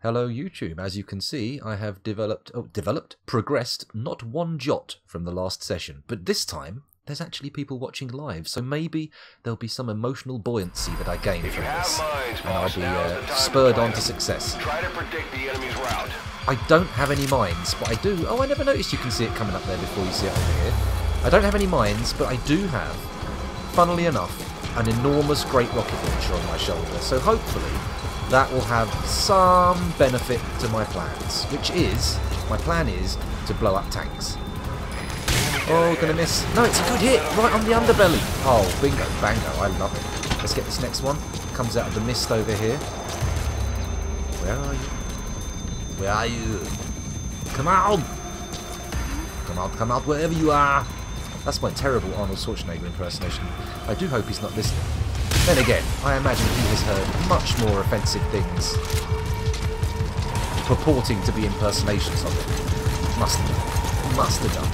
Hello YouTube, as you can see I have progressed not one jot from the last session, but this time there's actually people watching live, so maybe there'll be some emotional buoyancy that I gain from this, and I'll be spurred on to success. Try to predict the enemy's route. I don't have any mines, but I do... Oh, I never noticed you can see it coming up there before you see it over here. I don't have any mines, but I do have, funnily enough, an enormous great rocket launcher on my shoulder, so hopefully that will have some benefit to my plans, which is, my plan is to blow up tanks. Oh, gonna miss. No, it's a good hit, right on the underbelly. Oh, bingo, bango, I love it. Let's get this next one. Comes out of the mist over here. Where are you? Where are you? Come out! Come out, wherever you are! That's my terrible Arnold Schwarzenegger impersonation. I do hope he's not listening. Then again, I imagine he has heard much more offensive things purporting to be impersonations of it. Must have done.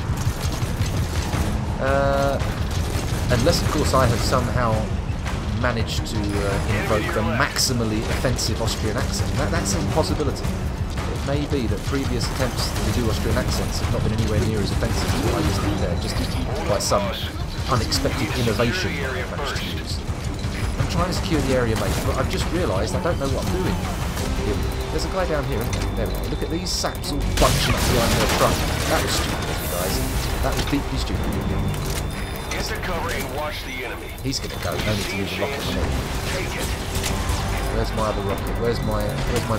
Unless, of course, I have somehow managed to invoke the maximally offensive Austrian accent. That's a possibility. It may be that previous attempts to do Austrian accents have not been anywhere near as offensive as what I just did there, just by some unexpected innovation that I managed to use. I'm trying to secure the area, mate, but I've just realised I don't know what I'm doing. There's a guy down here, isn't there? There we go. Look at these saps all bunching up behind their truck. That was stupid of you guys. That was deeply stupid of you. Get the cover and watch the enemy. He's going to go. No need to use a rocket for me. Take it. Where's my other rocket? Where's my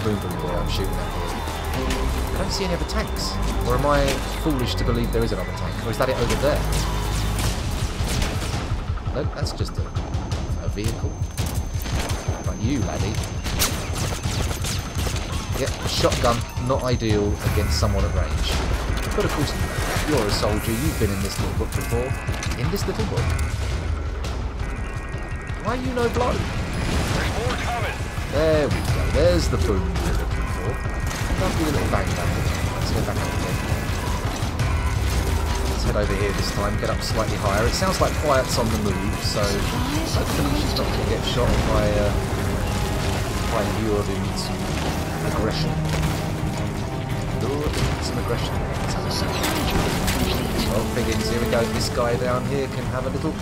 boom boom boy I'm shooting at here? I don't see any other tanks. Or am I foolish to believe there is another tank? Or is that it over there? Nope, that's just a vehicle. Like you, laddie. Yep, a shotgun, not ideal against someone at range. But of course, you're a soldier, you've been in this little book before. In this little book? Why you no blow? There's more coming. There we go, there's the boom we're looking for. Lovely little bang bang. Let's go back up again. Let's head over here this time, get up slightly higher. It sounds like Quiet's on the move, so hopefully she's not going to get shot by lured into aggression. Lured into some aggression. Well, Biggins, here we go. This guy down here can have a little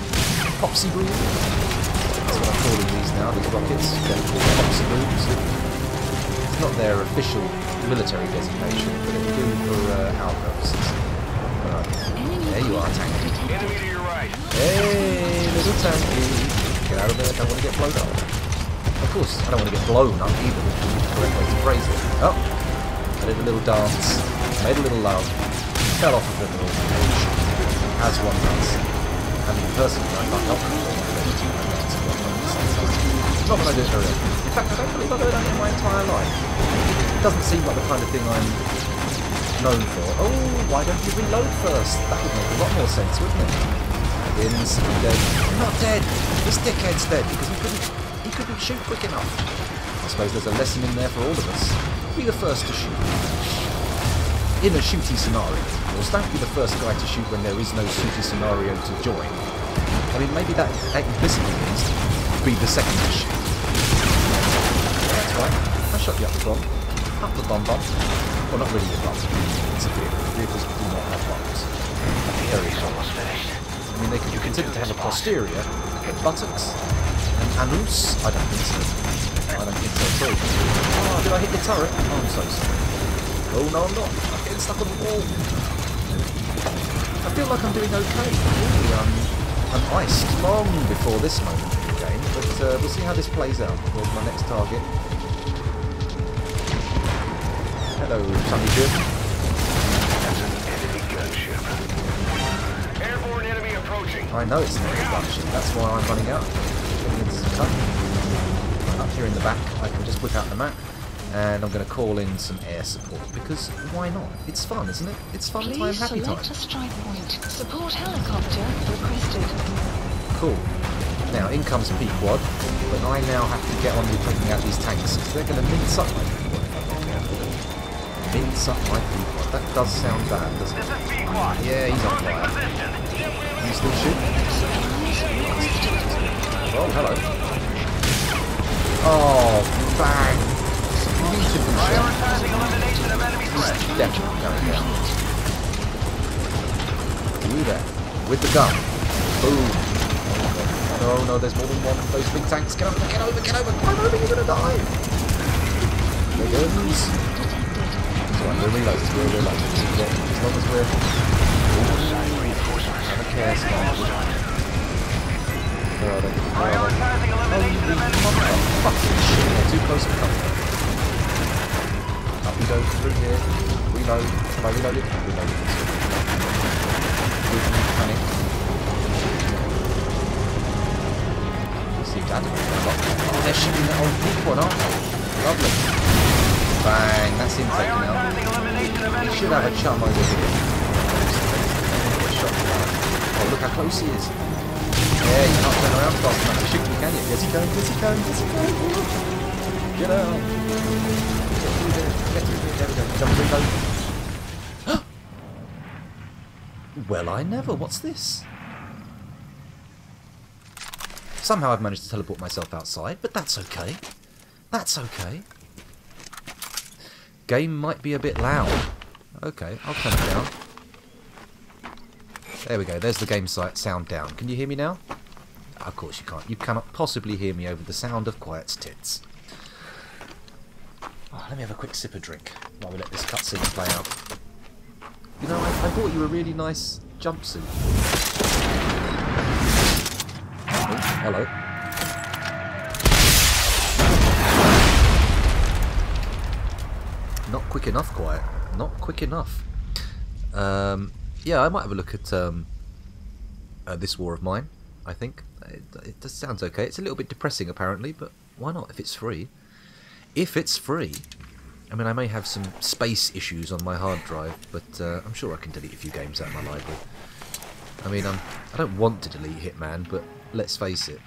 popsy boom. That's what I'm calling these now, these rockets. They're called popsy booms. It's not their official military designation, but it'll do for our purposes. Right. There you are, tanky. Enemy to your right. Hey, little tanky. Get out of there, I don't want to get blown up. Of course, I don't want to get blown up either, which is the correct way to phrase it. Oh, I did a little dance, made a little love, fell off of the little edge, as one does. I mean, personally, I can't help it. Not that I do it very often. In fact, I don't believe I've ever done it my entire life. It doesn't seem like the kind of thing I'm known for. Oh, why don't you reload first? That would make a lot more sense, wouldn't it? Biggins, I'm dead. I'm not dead! This dickhead's dead because he couldn't shoot quick enough. I suppose there's a lesson in there for all of us. Be the first to shoot. In a shooty scenario, of course, don't be the first guy to shoot when there is no shooty scenario to join. I mean, maybe that implicitly means be the second to shoot. That's right. I shot you up the bomb. Up the bomb. Well, not really a bomb. It's a vehicle. Vehicles do not have bombs. The enemy's almost finished. I mean, they could be considered to have a posterior, but buttocks and anus? I don't think so. I don't think so at all. Oh, did I hit the turret? Oh, I'm so sorry. Oh, no, I'm not. I'm getting stuck on the wall. I feel like I'm doing okay. Really, I'm iced long before this moment in the game, but we'll see how this plays out. There's my next target. Hello, Sunny Jim. That's an enemy gunship. Airborne enemy approaching. I know it's an enemy gunship, that's why I'm running out. Up here in the back, I can just whip out the map, and I'm going to call in some air support, because why not? It's fun, isn't it? It's fun time, happy time. Please select a strike point. Support helicopter requested. Cool. Now, in comes P-Quad, but I now have to get on with taking out these tanks, because they're going to mince up my P-Quad if I'm not careful. Mince up my P-Quad. That does sound bad, doesn't it? This is P-Quad. Yeah, he's on fire. Can you still shoot? Oh, hello. Oh, bang! You need to be Prioritizing elimination of enemy threats. Definitely going down. You there. With the gun. Boom. Oh no, there's more than one of those big tanks. Get over, get over, get over. Climb over, you're gonna die. There goes. So we're reloaded, we're reloaded. As long as we're... Have a care, Scoundrel. Where are they? Prioritizing elimination of enemy threats. Fucking shit, they're too close for comfort. Up we go, through here. Reload. Have I reloaded? Reloaded. Panic. Seems adamant. Oh, they're shooting that old pink one, aren't they? Lovely. Bang, that's him taken out. He should have a chum over here. Oh, look how close he is. Yeah, you can't turn around fast enough to shoot me, can you? Yes, he can, yes, he can, yes, he can. Get out. Get through there, get through there. There we go. Jump reload. Well, I never. What's this? Somehow I've managed to teleport myself outside, but that's okay. That's okay. Game might be a bit loud. Okay, I'll turn it down. There we go, there's the game sound down. Can you hear me now? Of course you can't. You cannot possibly hear me over the sound of Quiet's tits. Oh, let me have a quick sip of drink while we let this cutscene play out. You know, I bought you a really nice jumpsuit. Oh, hello. Not quick enough, Quiet. Not quick enough. Yeah, I might have a look at this war of mine, I think. It just sounds okay. It's a little bit depressing, apparently, but why not if it's free? If it's free. I mean, I may have some space issues on my hard drive, but I'm sure I can delete a few games out of my library. I mean, I don't want to delete Hitman, but let's face it,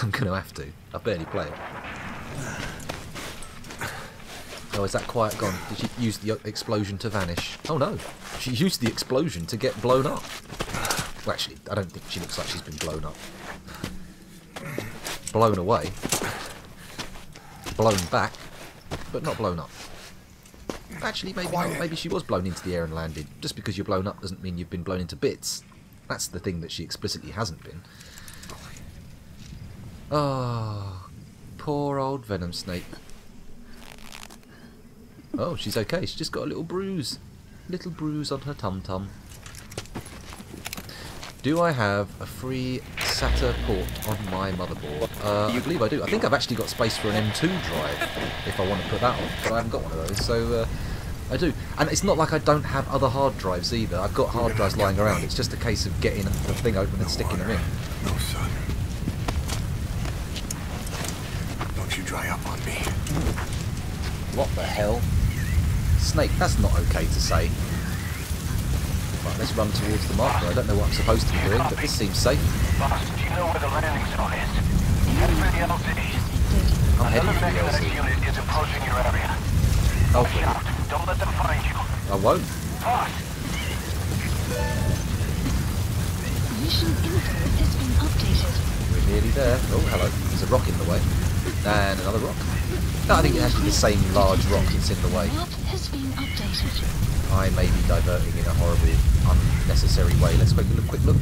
I'm going to have to. I barely play it. Oh, is that Quiet gone? Did she use the explosion to vanish? Oh no, she used the explosion to get blown up. Well, actually, I don't think she looks like she's been blown up. Blown away. Blown back, but not blown up. Actually, maybe not. Maybe she was blown into the air and landed. Just because you're blown up doesn't mean you've been blown into bits. That's the thing that she explicitly hasn't been. Oh, poor old Venom Snake. Oh, she's okay. She's just got a little bruise. Little bruise on her tum-tum. Do I have a free SATA port on my motherboard? I believe I do. I think I've actually got space for an M2 drive, if I want to put that on, but I haven't got one of those, so I do. And it's not like I don't have other hard drives either. I've got hard drives lying around. It's just a case of getting the thing open and sticking them in. No, son. Don't you dry up on me. What the hell? Snake, that's not okay to say. Right, let's run towards the marker. I don't know what I'm supposed to be doing, but this seems safe. Boss, do you know where the landing zone is? Head for the LZ. I'm heading for the Another LZ. unit is approaching your area. Oh, Watch out. Don't let them find you. I won't. Boss, Mission info has been updated. We're nearly there. Oh, hello. There's a rock in the way. And another rock. No, I think it has to be the same large rock that's in the way. Map has been updated. I may be diverting in a horribly unnecessary way. Let's quick look.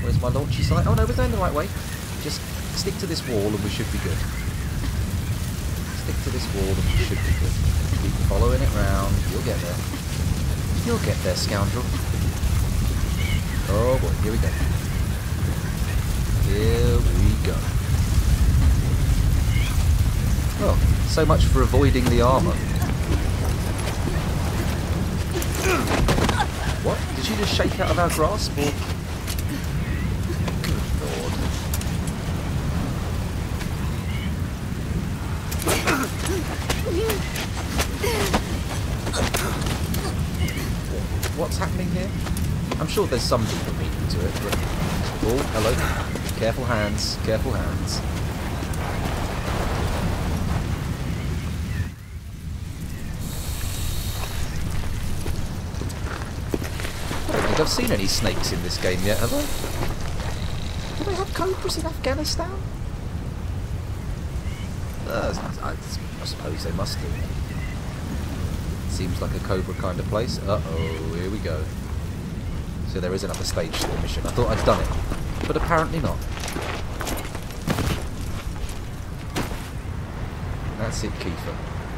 Where's my launchy site? Oh no, we're going the right way. Just stick to this wall and we should be good. Stick to this wall and we should be good. Keep following it round. You'll get there. You'll get there, Scoundrel. Oh boy, here we go. Here we go. Oh, so much for avoiding the armour. What? Did she just shake out of our grasp, or...? Good lord. What's happening here? I'm sure there's some deeper meaning to it, but... Oh, hello. Careful hands, careful hands. I don't think I've seen any snakes in this game yet, have I? Do they have cobras in Afghanistan? I suppose they must do. Seems like a Cobra kind of place. Uh-oh, here we go. So there is another stage to the mission. I thought I'd done it, but apparently not. That's it, Kiefer.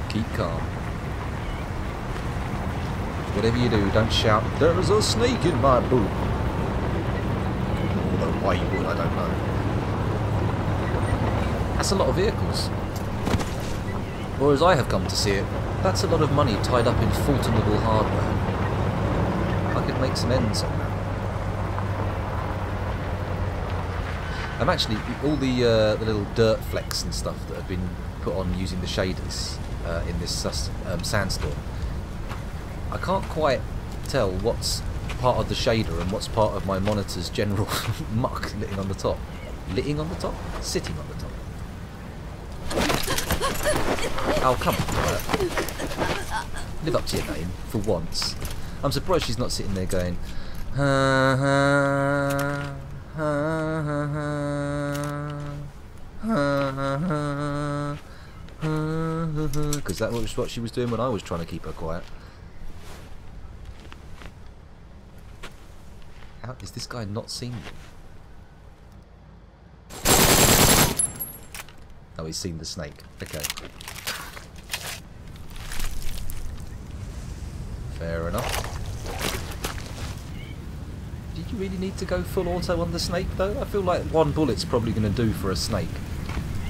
Keep calm. Whatever you do, don't shout, "There's a snake in my boot." Although why you would, I don't know. That's a lot of vehicles. Or as I have come to see it, that's a lot of money tied up in faultable hardware. I could make some ends on that. I'm actually, all the little dirt flecks and stuff that have been put on using the shaders in this sandstorm, I can't quite tell what's part of the shader and what's part of my monitor's general muck litting on the top. Litting on the top? Sitting on the top. Oh, come on, Riot. Live up to your name, for once. I'm surprised she's not sitting there going, ha ha ha ha ha ha, because that was what she was doing when I was trying to keep her quiet. How is this guy not seen me? Oh, he's seen the snake. Okay. Fair enough. Did you really need to go full auto on the snake, though? I feel like one bullet's probably going to do for a snake.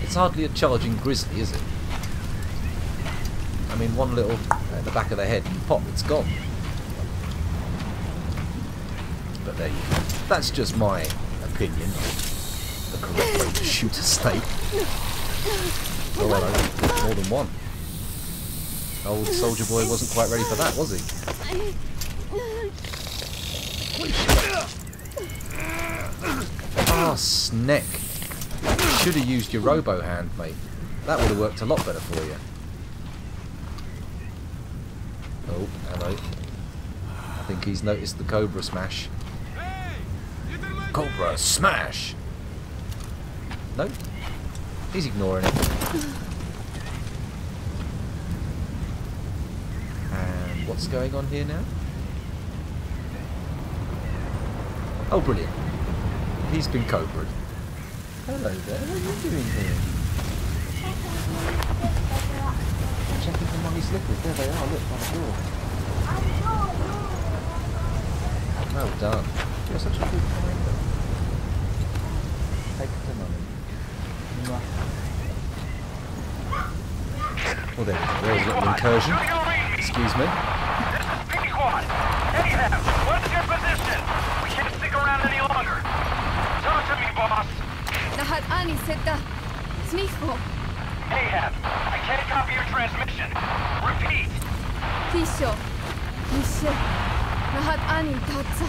It's hardly a charging grizzly, is it? I mean, one little at the back of the head and pop, it's gone. But there you go. That's just my opinion. The correct way to shoot a snake. Oh, hello. More than one. Old soldier boy wasn't quite ready for that, was he? Ah, sneck. Should have used your robo hand, mate. That would have worked a lot better for you. Oh, hello. I think he's noticed the Cobra smash. Cobra smash! No? He's ignoring it. And what's going on here now? Oh, brilliant. He's been Cobra'd. Hello there, what are you doing here? Checking for mummy slippers. There they are, look, by the door. Well done. You're such a good finder. Take it to mummy. Well, there was a little incursion. Excuse me. Ahab, what's your position? We can't stick around any longer. Talk to me, boss. Lahat ani seta. Smicho. Ahab, I can't copy your transmission. Repeat. Tisho. Mishe. Lahat ani tatsa.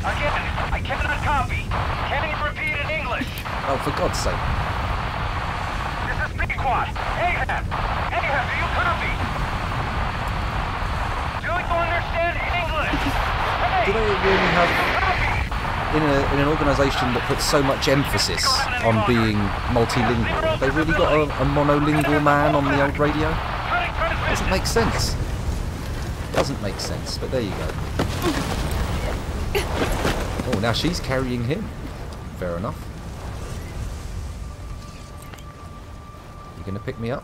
Again, I cannot copy. Can you repeat in English? Oh, for God's sake. This is Pequot. Ahab! Ahab, do you copy? Do you understand English? Hey! Do they really have, in an organisation that puts so much emphasis on being multilingual, they really got a monolingual man on the old radio? Doesn't make sense. Doesn't make sense, but there you go. Oh, now she's carrying him. Fair enough. You gonna pick me up?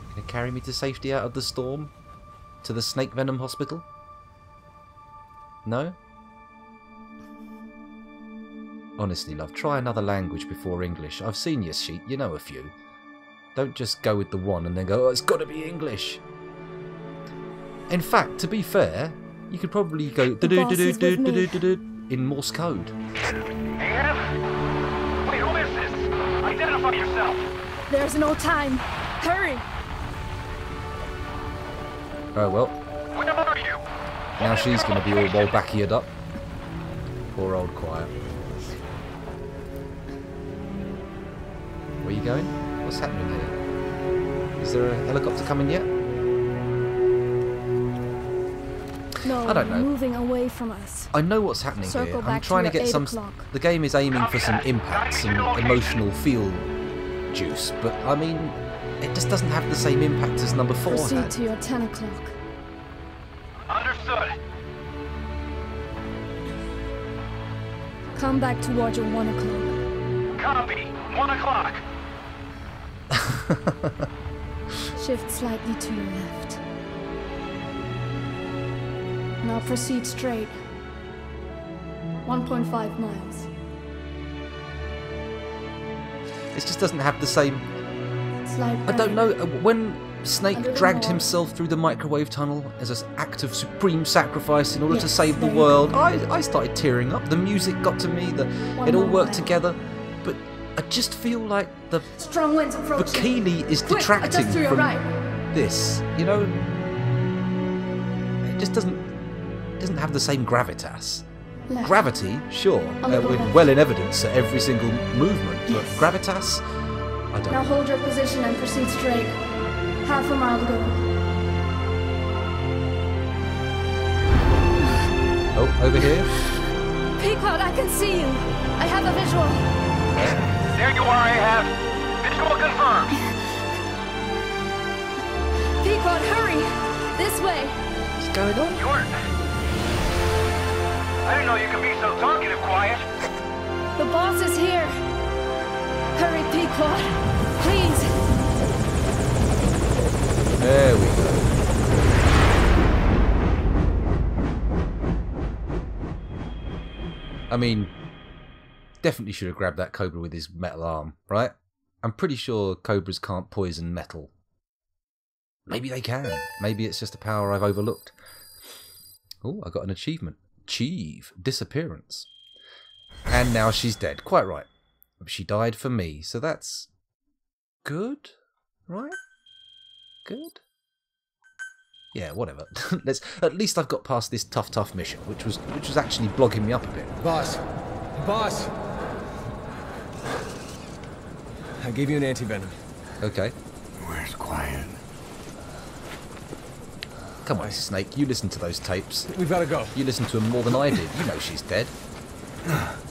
Gonna carry me to safety out of the storm? To the snake venom hospital? No? Honestly, love, try another language before English. I've seen your sheet, you know a few. Don't just go with the one and then go, oh, it's gotta be English. In fact, to be fair, you could probably go do-do-do-do-do-do-do-do in Morse code. Ahab? Wait, who is this? Identify yourself. There's no time. Hurry. Oh well. Where are you? Now she's going to be all well back-eared up. Poor old Quiet. Where are you going? What's happening here? Is there a helicopter coming yet? No, I don't know. moving away from us. I know what's happening Circle here. I'm back trying to to get your some... 8 o'clock. The game is aiming for some impact, some emotional feel juice. But, I mean, it just doesn't have the same impact as number 4 Proceed had. to your 10 o'clock. Understood. Come back towards your 1 o'clock. Copy. 1 o'clock. Shift slightly to your left. Now proceed straight. 1.5 miles. It just doesn't have the same... Slight I don't right. know, when Snake A little dragged more. himself through the microwave tunnel as an act of supreme sacrifice in order to Yes, save the there you world, go. I started tearing up. The music got to me, One it all more worked mile. together, but I just feel like the Strong winds approaching. bikini is Quick, detracting adjust to your from right. this, you know? It just doesn't have the same gravitas. Left. Gravity, sure, little left. well in evidence at every single movement, but Yes. gravitas, I don't Now know. hold your position and proceed straight. Half a mile to go. Oh, over here? Pequod, I can see you. I have a visual. There you are, Ahab. Visual confirmed. Pequod, hurry! This way. What's going on? I didn't know you could be so talkative, Quiet. The boss is here. Hurry, Pequod. Please. There we go. I mean, definitely should have grabbed that Cobra with his metal arm, right? I'm pretty sure Cobras can't poison metal. Maybe they can. Maybe it's just a power I've overlooked. Oh, I got an achievement. Achieve disappearance. And now she's dead. Quite right. She died for me, so that's good, right? Good. Yeah, whatever. At least I've got past this tough mission, which was actually blogging me up a bit. Boss. Boss. I gave you an anti-venom. Okay. Where's Quiet? Come on, Snake. You listen to those tapes. We've got to go. You listen to them more than I did. You know she's dead.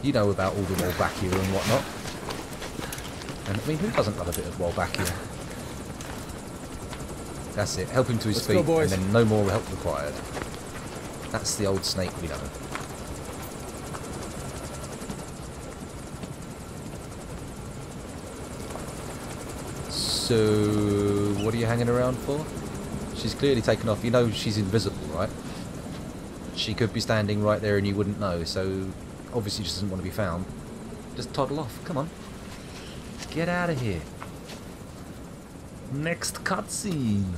You know about all the Wolbachia and whatnot. And I mean, who doesn't love a bit of Wolbachia? That's it. Help him to his Let's feet, go, boys. and then no more help required. That's the old Snake we know. So, what are you hanging around for? She's clearly taken off. You know she's invisible, right? She could be standing right there and you wouldn't know, so obviously she doesn't want to be found. Just toddle off. Come on. Get out of here. Next cutscene.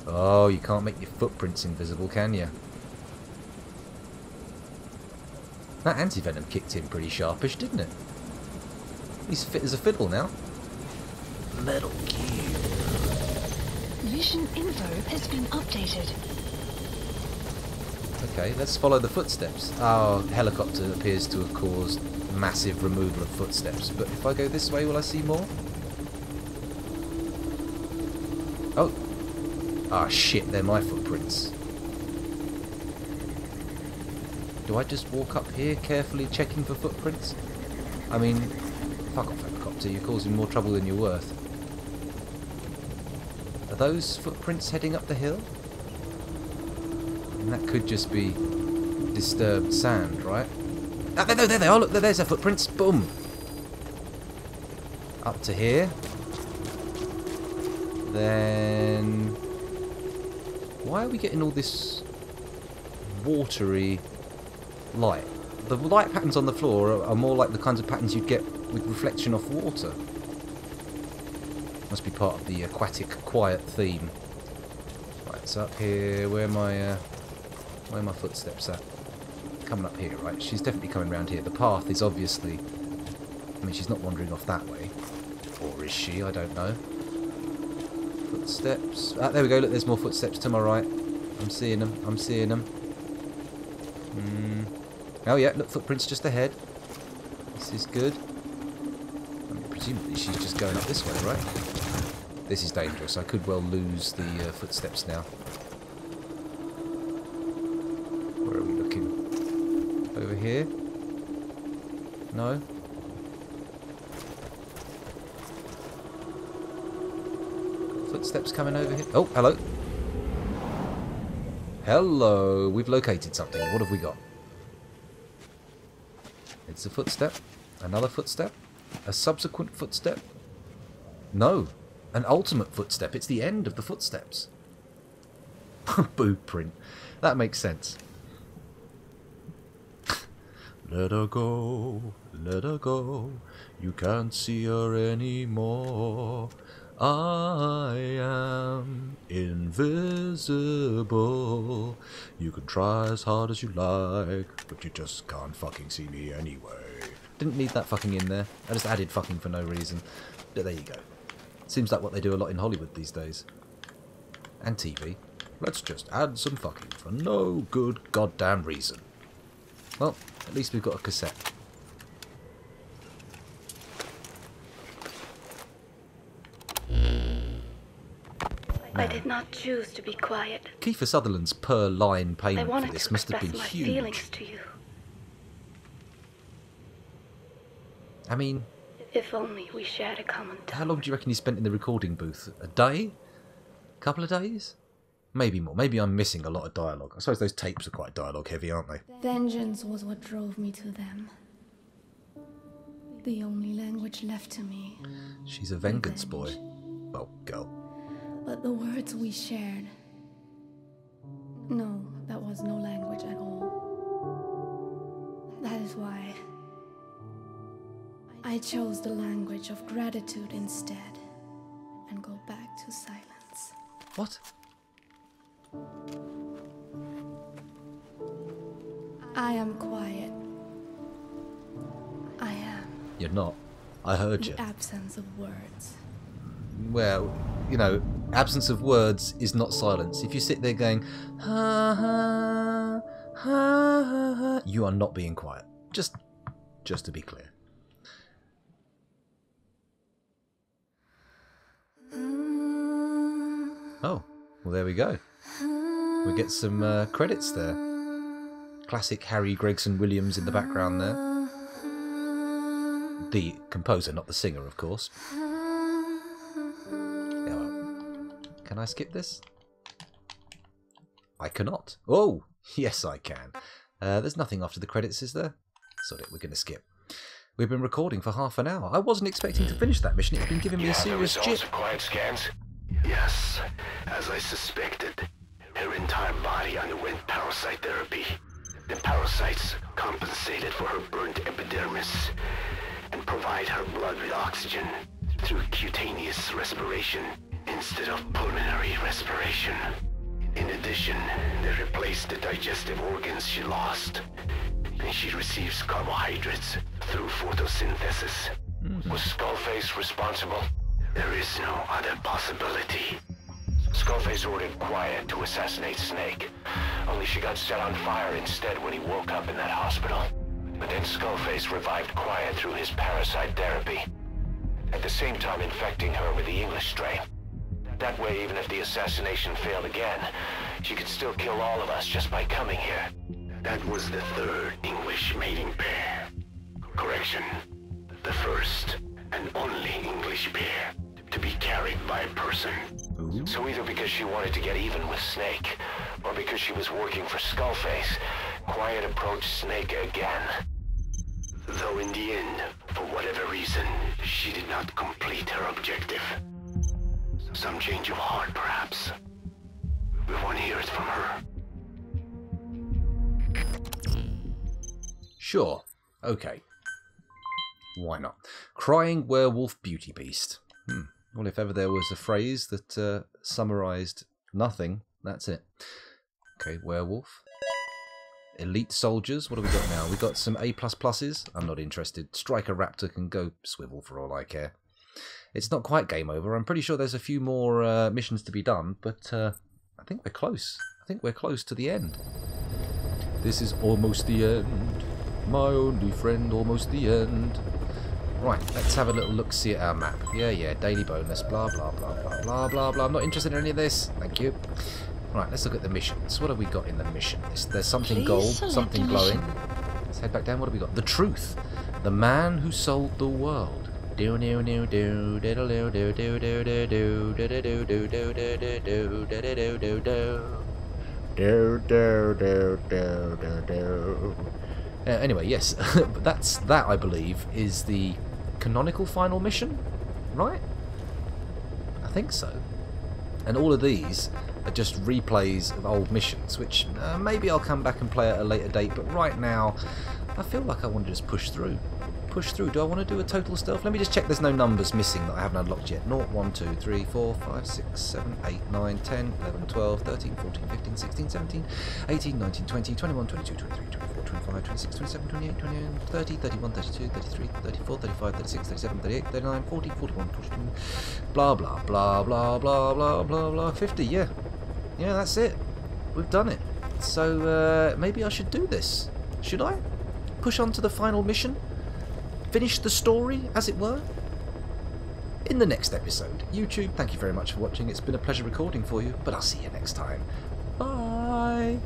Oh, you can't make your footprints invisible, can you? That anti-venom kicked in pretty sharpish, didn't it? He's fit as a fiddle now. Metal Gear. Mission info has been updated. Okay, let's follow the footsteps. Our helicopter appears to have caused massive removal of footsteps, but if I go this way, will I see more? Oh. Ah, shit, they're my footprints. Do I just walk up here, carefully checking for footprints? I mean, fuck off, helicopter, you're causing more trouble than you're worth. Are those footprints heading up the hill? And that could just be disturbed sand, right? Ah, there they are, look, there's their footprints, boom! Up to here. Then... why are we getting all this watery light? The light patterns on the floor are more like the kinds of patterns you'd get with reflection off water. Must be part of the aquatic quiet theme. Right, so up here, where are my footsteps at? Coming up here, right? She's definitely coming round here. The path is obviously... I mean, she's not wandering off that way. Or is she? I don't know. Footsteps. Ah, there we go. Look, there's more footsteps to my right. I'm seeing them. I'm seeing them. Oh, yeah. Look, footprints just ahead. This is good. I mean, presumably she's just going up this way, right? This is dangerous. I could well lose the footsteps now. Where are we looking? Over here? No? Footsteps coming over here. Oh, hello. Hello. We've located something. What have we got? It's a footstep. Another footstep. A subsequent footstep. No. An ultimate footstep. It's the end of the footsteps. Boo print. That makes sense. Let her go. Let her go. You can't see her anymore. I am invisible. You can try as hard as you like, but you just can't fucking see me anyway. Didn't need that fucking in there. I just added fucking for no reason. But there you go. Seems like what they do a lot in Hollywood these days. And TV. Let's just add some fucking for no good goddamn reason. Well, at least we've got a cassette. I did not choose to be quiet. Kiefer Sutherland's per line I payment for wanted this to must have been express my huge. feelings to you. I mean, If only we shared a common tongue. how long do you reckon he spent in the recording booth? A day? Couple of days? Maybe more. Maybe I'm missing a lot of dialogue. I suppose those tapes are quite dialogue heavy, aren't they? Vengeance was what drove me to them. The only language left to me. She's a vengeance boy. Well, girl. But the words we shared... No, that was no language at all. That is why I chose the language of gratitude instead and go back to silence. What? I am quiet. I am You're not. I heard you. the absence of words. Well, you know, absence of words is not silence. If you sit there going, ha ha, ha ha, ha, you are not being quiet. Just to be clear. Oh, well there we go. We get some credits there. Classic Harry Gregson Williams in the background there. The composer, not the singer, of course. Can I skip this? I cannot. Oh, yes I can. There's nothing after the credits, is there? Sod it, we're going to skip. We've been recording for half an hour. I wasn't expecting to finish that mission. It's been giving me a serious results jip. of quiet scans? Yes, as I suspected. Her entire body underwent parasite therapy. The parasites compensated for her burnt epidermis and provide her blood with oxygen through cutaneous respiration instead of pulmonary respiration. In addition, they replaced the digestive organs she lost, and she receives carbohydrates through photosynthesis. Was Skullface responsible? There is no other possibility. Skullface ordered Quiet to assassinate Snake, only she got set on fire instead when he woke up in that hospital. But then Skullface revived Quiet through his parasite therapy, at the same time infecting her with the English strain. That way, even if the assassination failed again, she could still kill all of us just by coming here. That was the third English mating pair. Correction, the first and only English pair to be carried by a person. Ooh. So either because she wanted to get even with Snake, or because she was working for Skullface, Quiet approached Snake again. Though in the end, for whatever reason, she did not complete her objective. Some change of heart, perhaps. We want to hear it from her. Sure. Okay. Why not? Crying werewolf beauty beast. Well, if ever there was a phrase that summarised nothing, that's it. Okay, werewolf. Elite soldiers. What have we got now? We got some A++s. I'm not interested. Striker Raptor can go swivel for all I care. It's not quite game over. I'm pretty sure there's a few more missions to be done, but I think we're close. I think we're close to the end. This is almost the end. My only friend, almost the end. Right, let's have a little look-see at our map. Yeah, daily bonus, blah, blah, blah, blah, blah, blah, blah. I'm not interested in any of this. Thank you. Right, let's look at the missions. What have we got in the mission? There's something Please gold, select something a glowing. mission. Let's head back down. What have we got? The truth. The man who sold the world. Do do do do diddle do do do do do do do do do do do do do do do do. Anyway, yes, but that I believe is the canonical final mission, right? I think so. And all of these are just replays of old missions, which maybe I'll come back and play at a later date. But right now, I feel like I want to just push through. Do I want to do a total stealth? Let me just check there's no numbers missing that I haven't unlocked yet. 0, 1, 2, 3, 4, 5, 6, 7, 8, 9, 10, 11, 12, 13, 14, 15, 16, 17, 18, 19, 20, 21, 22, 23, 24, 25, 26, 27, 28, 29, 30, 31, 32, 33, 34, 35, 36, 37, 38, 39, 40, 41, 42, blah, blah, blah, blah, blah, blah, blah, blah, 50, yeah. Yeah, that's it. We've done it. So, maybe I should do this. Should I? Push on to the final mission? Finish the story, as it were, in the next episode. YouTube, thank you very much for watching. It's been a pleasure recording for you, but I'll see you next time. Bye!